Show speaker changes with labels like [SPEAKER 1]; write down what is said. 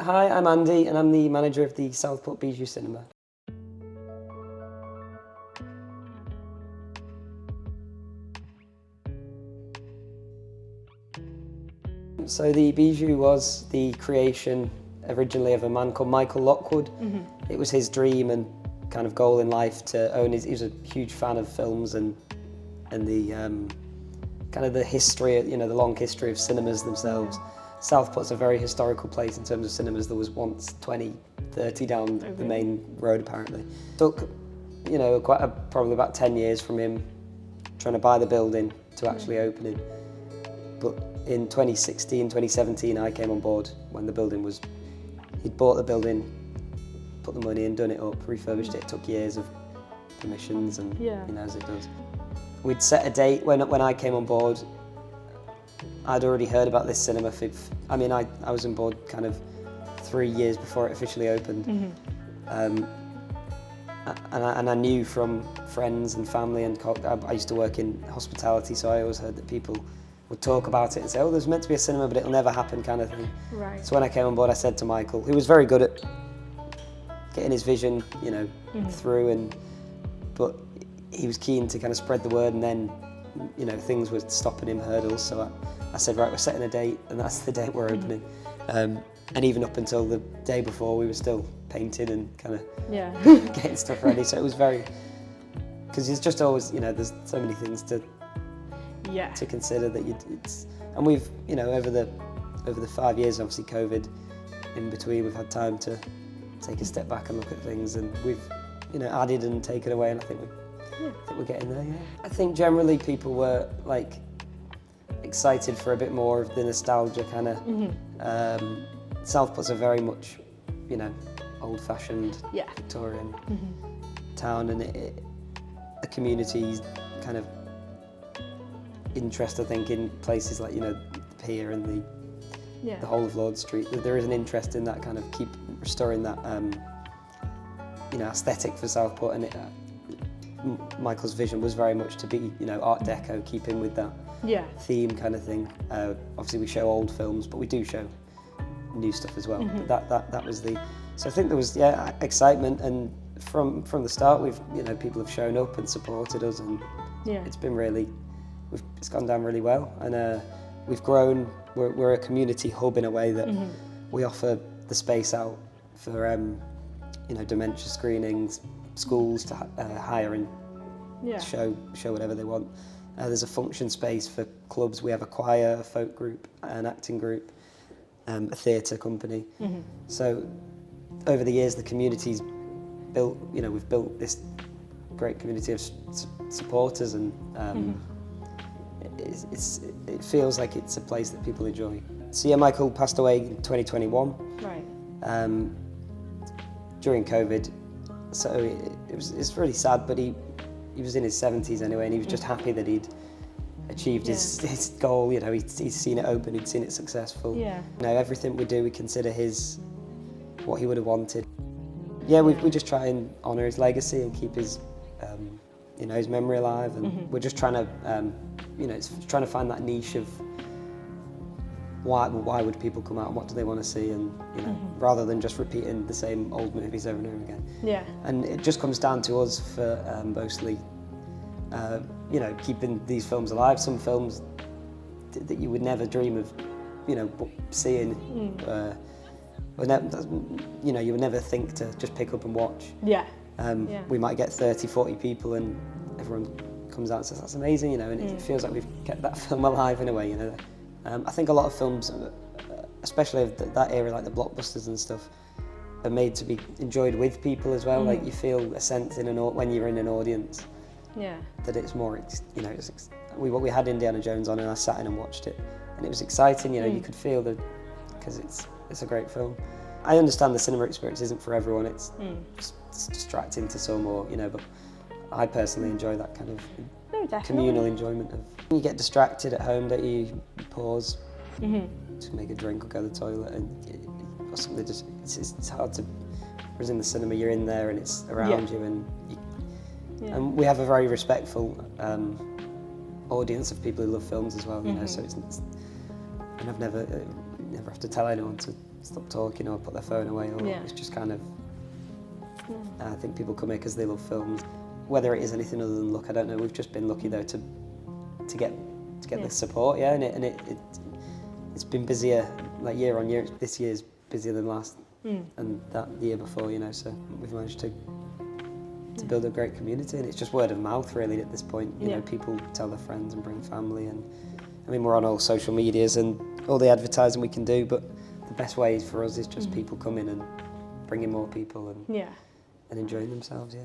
[SPEAKER 1] Hi, I'm Andy and I'm the manager of the Southport Bijou cinema. So the Bijou was the creation originally of a man called Michael Lockwood. It was his dream and kind of goal in life to own his. He was a huge fan of films and the kind of the history, the long history of cinemas themselves. Southport's a very historical place in terms of cinemas. There was once 20, 30 down the main road apparently. Took, probably about 10 years from him trying to buy the building to actually opening. But in 2016, 2017, I came on board when the building was, he'd bought the building, put the money in, done it up, refurbished it. It took years of permissions and, as it does. We'd set a date when I came on board. I'd already heard about this cinema. I was on board kind of 3 years before it officially opened. And I knew from friends and family, and I used to work in hospitality, so I always heard that people would talk about it and say, oh, there's meant to be a cinema, but it'll never happen kind of thing.
[SPEAKER 2] Right.
[SPEAKER 1] So when I came on board, I said to Michael, who was very good at getting his vision, through, but he was keen to kind of spread the word, and then, things were stopping him, hurdles. So I said, right, we're setting a date, and that's the date we're opening. And even up until the day before, we were still painting and kind of getting stuff ready. So it was very, because it's just always, there's so many things to consider that and we've, over the 5 years, obviously COVID in between, we've had time to take a step back and look at things, and we've, added and taken away, and I think we're getting there. I think generally people were like excited for a bit more of the nostalgia kind of. Southport's a very much, old-fashioned Victorian town, and the community's kind of interest, I think, in places like the pier and the whole of Lord Street. There is an interest in that kind of keep restoring that aesthetic for Southport, and Michael's vision was very much to be Art Deco, keeping with that theme kind of thing. Obviously we show old films, but we do show new stuff as well. But that was the. So I think there was excitement, and from the start we've people have shown up and supported us, and it's been really. It's gone down really well, and we've grown. We're a community hub in a way that we offer the space out for dementia screenings, schools to hire and show whatever they want. There's a function space for clubs. We have a choir, a folk group, an acting group, a theatre company. So over the years, the community's built. We've built this great community of supporters, and it feels like it's a place that people enjoy. So Michael passed away in 2021. Right. During COVID, so it's really sad. But he was in his 70s anyway, and he was just happy that he'd achieved his goal. He's seen it open, he'd seen it successful. Everything we do, we consider what he would have wanted. We just try and honour his legacy and keep his his memory alive, and we're just trying to it's trying to find that niche of why would people come out and what do they want to see, and rather than just repeating the same old movies over and over again. And it just comes down to us for mostly keeping these films alive. Some films that you would never dream of seeing, you would never think to just pick up and watch. We might get 30, 40 people, and everyone comes out and says that's amazing, and it feels like we've kept that film alive in a way. I think a lot of films, especially of that era, like the blockbusters and stuff, are made to be enjoyed with people as well. Like you feel a sense when you're in an audience, that it's more, we had Indiana Jones on, and I sat in and watched it, and it was exciting. You could feel because it's a great film. I understand the cinema experience isn't for everyone. It's distracting to some, but I personally enjoy that kind of communal enjoyment of. You get distracted at home, don't you? You pause, to make a drink or go to the toilet, or something. It's hard to. Whereas in the cinema, you're in there and it's around you, and we have a very respectful audience of people who love films as well. So it's and I've never have to tell anyone to stop talking or put their phone away, or
[SPEAKER 2] Yeah.
[SPEAKER 1] it's just kind of. I think people come here because they love films. Whether it is anything other than luck, I don't know. We've just been lucky though to get the support, yeah, and it's been busier, like year on year. This year's busier than last, and that the year before, you know. So we've managed to build a great community, and it's just word of mouth really at this point. You know, people tell their friends and bring family, and I mean we're on all social medias and all the advertising we can do, but the best way for us is just people coming and bringing more people and enjoying themselves. Yeah.